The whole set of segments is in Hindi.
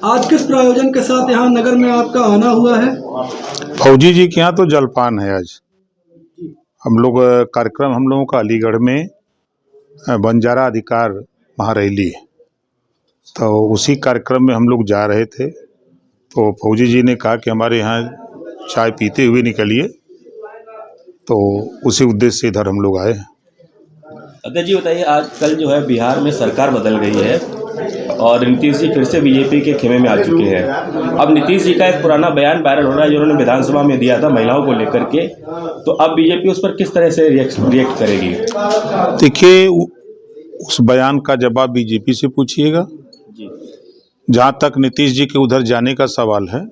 आज किस प्रायोजन के साथ यहाँ नगर में आपका आना हुआ है? फौजी जी के यहाँ तो जलपान है। आज हम लोग कार्यक्रम हम लोगों का अलीगढ़ में बंजारा अधिकार महारैली, तो उसी कार्यक्रम में हम लोग जा रहे थे। तो फौजी जी ने कहा कि हमारे यहाँ चाय पीते हुए निकलिए, तो उसी उद्देश्य से इधर हम लोग आए हैं। अध्यक्ष जी बताइए, आज कल जो है बिहार में सरकार बदल गई है और नीतीश जी फिर से बीजेपी के खेमे में आ चुके हैं। अब नीतीश जी का एक पुराना बयान वायरल हो रहा है जो उन्होंने विधानसभा में दिया था महिलाओं को लेकर के, तो अब बीजेपी उस पर किस तरह से रिएक्ट करेगी? देखिए, उस बयान का जवाब बीजेपी से पूछिएगा। जहाँ तक नीतीश जी के उधर जाने का सवाल है,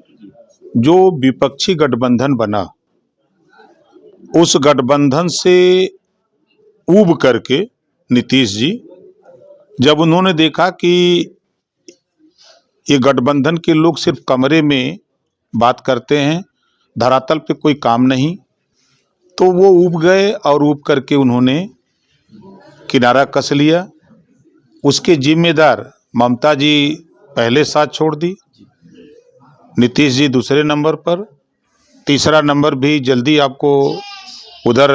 जो विपक्षी गठबंधन बना उस गठबंधन से ऊब करके नीतीश जी, जब उन्होंने देखा कि ये गठबंधन के लोग सिर्फ कमरे में बात करते हैं, धरातल पे कोई काम नहीं, तो वो ऊब गए और ऊब करके उन्होंने किनारा कस लिया। उसके जिम्मेदार ममता जी पहले साथ छोड़ दी, नीतीश जी दूसरे नंबर पर, तीसरा नंबर भी जल्दी आपको उधर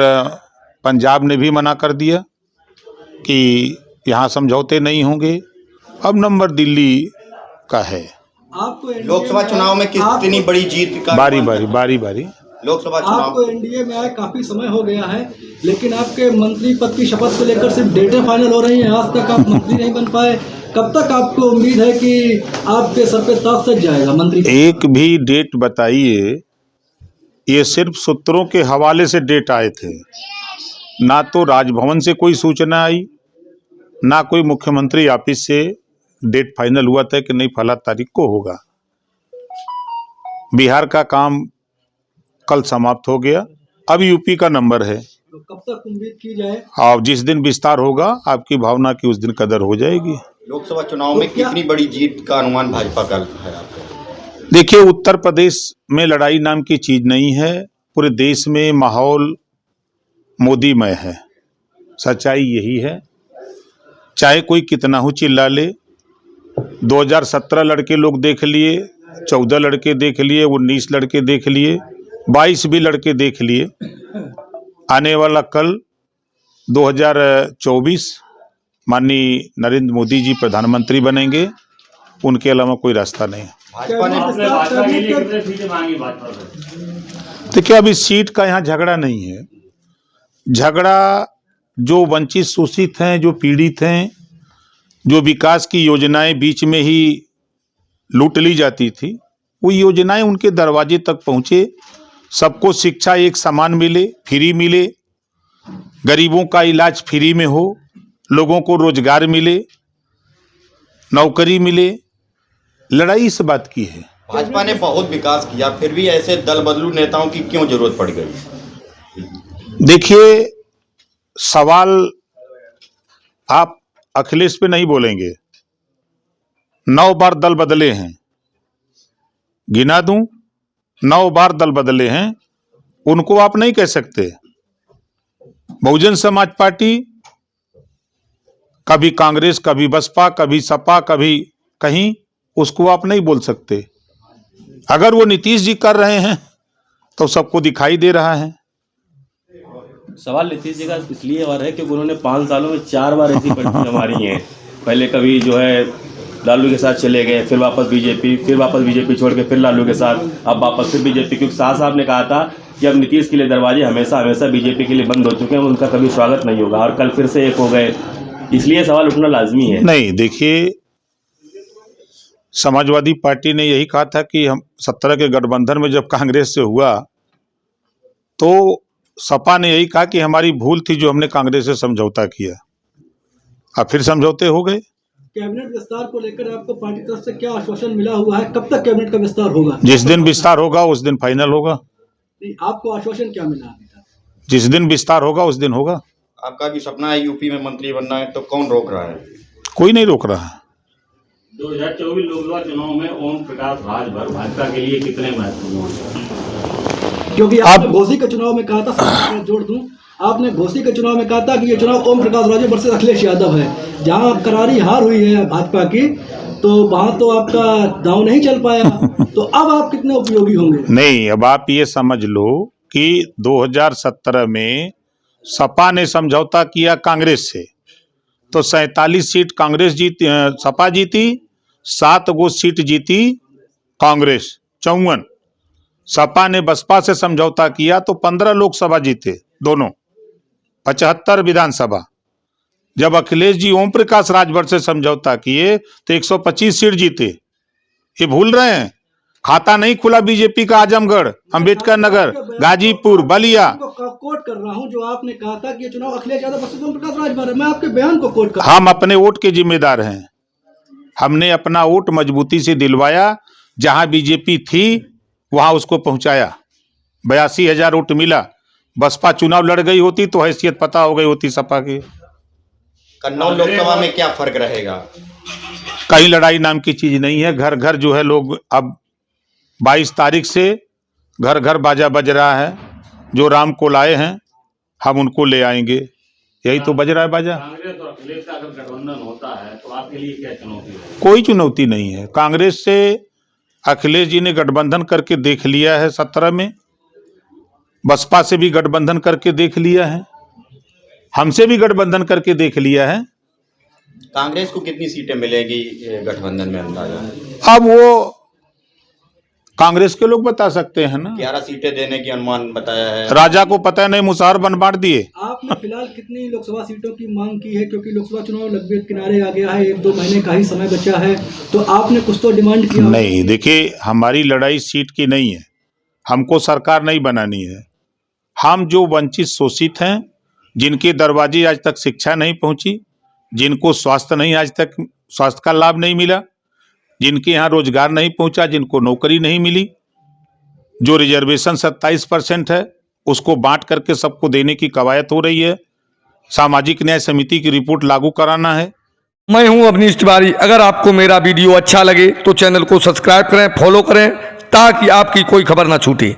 पंजाब ने भी मना कर दिया कि यहाँ समझौते नहीं होंगे। अब नंबर दिल्ली का है। आपको लोकसभा चुनाव में कितनी बड़ी जीत का बारी बारी लोकसभा चुनाव आपको एनडीए में आए काफी समय हो गया है, लेकिन आपके मंत्री पद की शपथ को लेकर सिर्फ डेटें फाइनल हो रही हैं। आज तक आप मंत्री नहीं बन पाए। कब तक आपको उम्मीद है कि आपके सर पे ताज सज जाएगा मंत्री? एक भी डेट बताइए। ये सिर्फ सूत्रों के हवाले से डेट आए थे, ना तो राजभवन से कोई सूचना आई, ना कोई मुख्यमंत्री ऑफिस से डेट फाइनल हुआ था कि नहीं फला तारीख को होगा। बिहार का काम कल समाप्त हो गया, अब यूपी का नंबर है। तो कब तक उम्मीद की जाए? और जिस दिन विस्तार होगा आपकी भावना की उस दिन कदर हो जाएगी। लोकसभा चुनाव में कितनी बड़ी जीत का अनुमान भाजपा का है आपका? देखिए, उत्तर प्रदेश में लड़ाई नाम की चीज नहीं है। पूरे देश में माहौल मोदीमय है, सच्चाई यही है। चाहे कोई कितना हो चिल्ला ले, 2017 लड़के लोग देख लिए, 14 लड़के देख लिए, 19 लड़के देख लिए, 22 भी लड़के देख लिए। आने वाला कल 2024 माननीय नरेंद्र मोदी जी प्रधानमंत्री बनेंगे, उनके अलावा कोई रास्ता नहीं है। देखिए, अभी सीट का यहाँ झगड़ा नहीं है। झगड़ा जो वंचित शोषित हैं, जो पीड़ित हैं, जो विकास की योजनाएं बीच में ही लूट ली जाती थी, वो योजनाएं उनके दरवाजे तक पहुँचे, सबको शिक्षा एक समान मिले, फ्री मिले, गरीबों का इलाज फ्री में हो, लोगों को रोजगार मिले, नौकरी मिले। लड़ाई इस बात की है। भाजपा ने बहुत विकास किया, फिर भी ऐसे दल बदलू नेताओं की क्यों जरूरत पड़ गई? देखिए, सवाल आप अखिलेश पे नहीं बोलेंगे। 9 बार दल बदले हैं, गिना दूं? 9 बार दल बदले हैं, उनको आप नहीं कह सकते। बहुजन समाज पार्टी कभी कांग्रेस, कभी बसपा, कभी सपा, कभी कहीं, उसको आप नहीं बोल सकते। अगर वो नीतीश जी कर रहे हैं तो सबको दिखाई दे रहा है। सवाल नीतीश जी का इसलिए और है क्योंकि उन्होंने 5 सालों में 4 बार ऐसी परिस्थितियां मारी हैं। पहले कभी जो है लालू के साथ चले गए, फिर वापस बीजेपी छोड़ के फिर लालू के साथ, अब वापस फिर बीजेपी, क्योंकि शाह साहब ने कहा था कि अब नीतीश के लिए दरवाजे हमेशा बीजेपी के लिए बंद हो चुके हैं, उनका कभी स्वागत नहीं होगा, और कल फिर से एक हो गए, इसलिए सवाल उठना लाजमी है। नहीं, देखिए, समाजवादी पार्टी ने यही कहा था कि हम 17 के गठबंधन में जब कांग्रेस से हुआ तो सपा ने यही कहा कि हमारी भूल थी जो हमने कांग्रेस से समझौता किया। अब फिर समझौते हो गए। कैबिनेट विस्तार को लेकर आपको पार्टी तरफ से क्या आश्वासन मिला हुआ है? कब तक कैबिनेट का विस्तार होगा? जिस दिन विस्तार होगा उस दिन फाइनल होगा। नहीं, आपको आश्वासन क्या मिला अभी तक? जिस दिन विस्तार होगा उस दिन होगा। आपका भी सपना है यूपी में मंत्री बनना है, तो कौन रोक रहा है? कोई नहीं रोक रहा है। 2024 लोकसभा चुनाव में ओम प्रकाश राजभर भाजपा के लिए कितने महत्वपूर्ण हैं? क्योंकि आपने घोसी के चुनाव में कहा था, जोड़ दूं, आपने घोसी के चुनाव में कहा था कि ये चुनाव ओम प्रकाश राजभर वर्सेस अखिलेश यादव है। जहां करारी हार हुई है भाजपा की, तो वहां तो आपका दांव नहीं चल पाया। तो अब आप कितने उपयोगी होंगे? नहीं, अब आप ये समझ लो कि 2017 में सपा ने समझौता किया कांग्रेस से, तो 47 सीट कांग्रेस जीती, सपा जीती, 7 गो सीट जीती कांग्रेस, 54। सपा ने बसपा से समझौता किया तो 15 लोकसभा जीते दोनों, 75 विधानसभा। जब अखिलेश जी ओम प्रकाश राजभर से समझौता किए तो 125 सीट जीते। ये भूल रहे हैं? खाता नहीं खुला बीजेपी का आजमगढ़, अंबेडकर नगर, गाजीपुर, बलिया। कोट कर रहा हूं जो आपने कहा था कि ये चुनाव अखिलेश यादव वर्सेस ओम प्रकाश राजभर है। मैं आपके बयान को कोट कर रहा हूं। हम अपने वोट के जिम्मेदार हैं। हमने अपना वोट मजबूती से दिलवाया, जहां बीजेपी थी वहां उसको पहुंचाया। 82,000 वोट मिला। बसपा चुनाव लड़ गई होती तो हैसियत पता हो गई होती सपा की। कन्नौज लोकसभा में क्या फर्क रहेगा? कहीं लड़ाई नाम की चीज नहीं है। घर घर जो है लोग, अब 22 तारीख से घर घर बाजा बज रहा है। जो राम को लाए हैं हम उनको ले आएंगे, यही तो बज रहा है बाजा। कांग्रेस और अखिलेश का अगर गठबंधन होता है तो आपके लिए क्या चुनौती है? कोई चुनौती नहीं है। कांग्रेस से अखिलेश जी ने गठबंधन करके देख लिया है 17 में, बसपा से भी गठबंधन करके देख लिया है, हमसे भी गठबंधन करके देख लिया है। कांग्रेस को कितनी सीटें मिलेगी गठबंधन में अंदाजा? अब वो कांग्रेस के लोग बता सकते हैं ना। 11 सीटें देने की अनुमान बताया है। राजा को पता नहीं, मुसहर बन बांट दिए। आपने फिलहाल कितनी लोकसभा सीटों की मांग की है? क्योंकि लोकसभा चुनाव लगभग किनारे आ गया है, 1-2 महीने का ही समय बचा है, तो आपने कुछ तो डिमांड किया? नहीं, देखिए हमारी लड़ाई सीट की नहीं है, हमको सरकार नहीं बनानी है। हम जो वंचित शोषित हैं, जिनके दरवाजे आज तक शिक्षा नहीं पहुंची, जिनको स्वास्थ्य नहीं, आज तक स्वास्थ्य का लाभ नहीं मिला, जिनके यहाँ रोजगार नहीं पहुंचा, जिनको नौकरी नहीं मिली, जो रिजर्वेशन 27% है उसको बांट करके सबको देने की कवायद हो रही है। सामाजिक न्याय समिति की रिपोर्ट लागू कराना है। मैं हूं अवनीश तिवारी। अगर आपको मेरा वीडियो अच्छा लगे तो चैनल को सब्सक्राइब करें, फॉलो करें, ताकि आपकी कोई खबर ना छूटे।